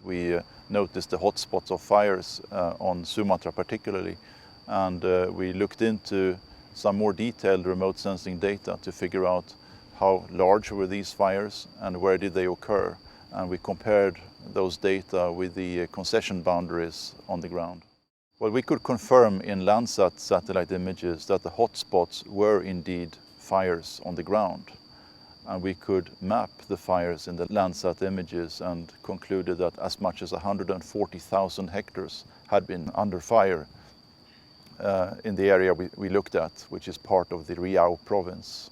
We noticed the hotspots of fires on Sumatra particularly, and we looked into some more detailed remote sensing data to figure out how large were these fires and where did they occur, and we compared those data with the concession boundaries on the ground. Well, we could confirm in Landsat satellite images that the hotspots were indeed fires on the ground. And we could map the fires in the Landsat images and concluded that as much as 140,000 hectares had been under fire in the area we looked at, which is part of the Riau province.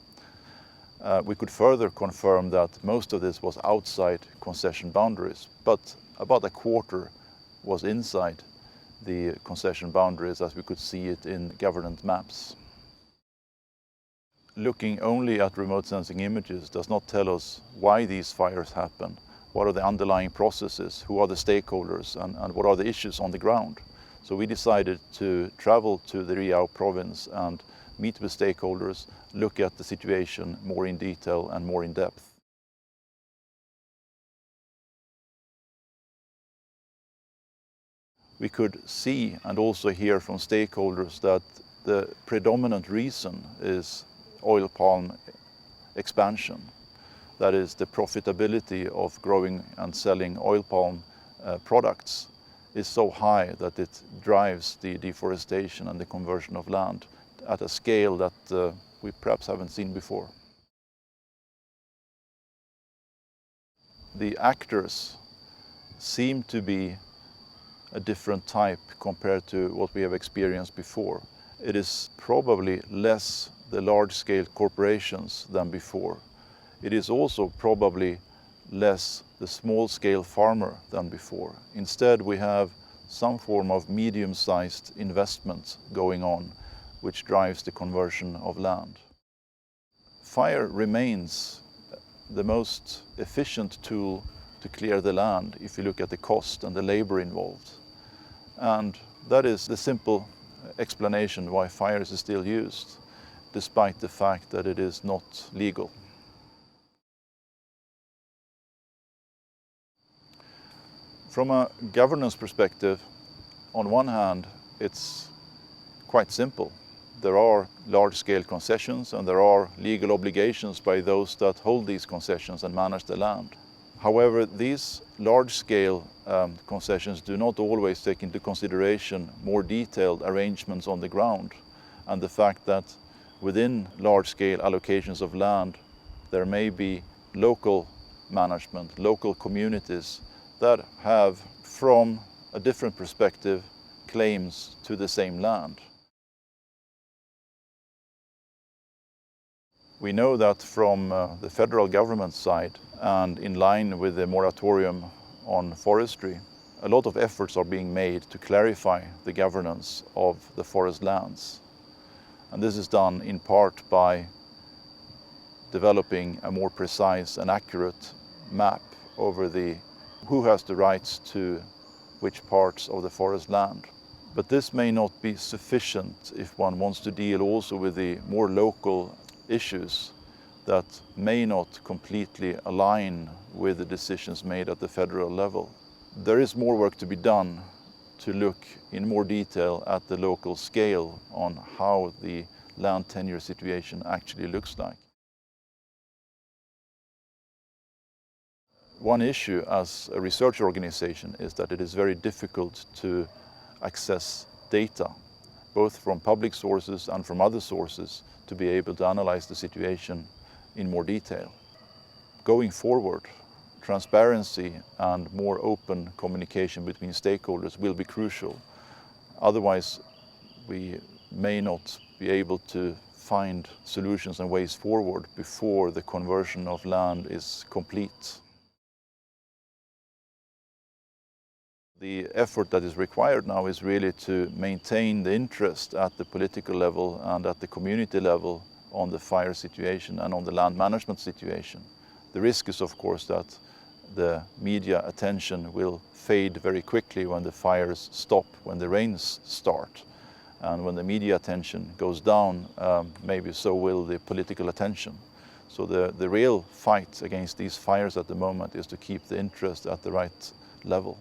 We could further confirm that most of this was outside concession boundaries, but about a quarter was inside the concession boundaries as we could see it in government maps. Looking only at remote sensing images does not tell us why these fires happen, what are the underlying processes, who are the stakeholders, and what are the issues on the ground. So we decided to travel to the Riau province and meet with stakeholders, look at the situation more in detail and more in depth. We could see and also hear from stakeholders that the predominant reason is oil palm expansion. That is, the profitability of growing and selling oil palm products is so high that it drives the deforestation and the conversion of land at a scale that we perhaps haven't seen before. The actors seem to be a different type compared to what we have experienced before. It is probably less the large-scale corporations than before. It is also probably less the small-scale farmer than before. Instead, we have some form of medium-sized investment going on, which drives the conversion of land. Fire remains the most efficient tool to clear the land if you look at the cost and the labor involved. And that is the simple explanation why fires is still used, despite the fact that it is not legal. From a governance perspective, on one hand, it's quite simple. There are large-scale concessions and there are legal obligations by those that hold these concessions and manage the land. However, these large-scale concessions do not always take into consideration more detailed arrangements on the ground, and the fact that within large-scale allocations of land, there may be local management, local communities that have, from a different perspective, claims to the same land. We know that from the federal government side, and in line with the moratorium on forestry, a lot of efforts are being made to clarify the governance of the forest lands. And this is done in part by developing a more precise and accurate map over who has the rights to which parts of the forest land. But this may not be sufficient if one wants to deal also with the more local issues that may not completely align with the decisions made at the federal level. There is more work to be done to look in more detail at the local scale on how the land tenure situation actually looks like. One issue as a research organization is that it is very difficult to access data, both from public sources and from other sources, to be able to analyze the situation in more detail. Going forward, transparency and more open communication between stakeholders will be crucial. Otherwise, we may not be able to find solutions and ways forward before the conversion of land is complete. The effort that is required now is really to maintain the interest at the political level and at the community level on the fire situation and on the land management situation. The risk is, of course, that the media attention will fade very quickly when the fires stop, when the rains start. And when the media attention goes down, maybe so will the political attention. So the real fight against these fires at the moment is to keep the interest at the right level.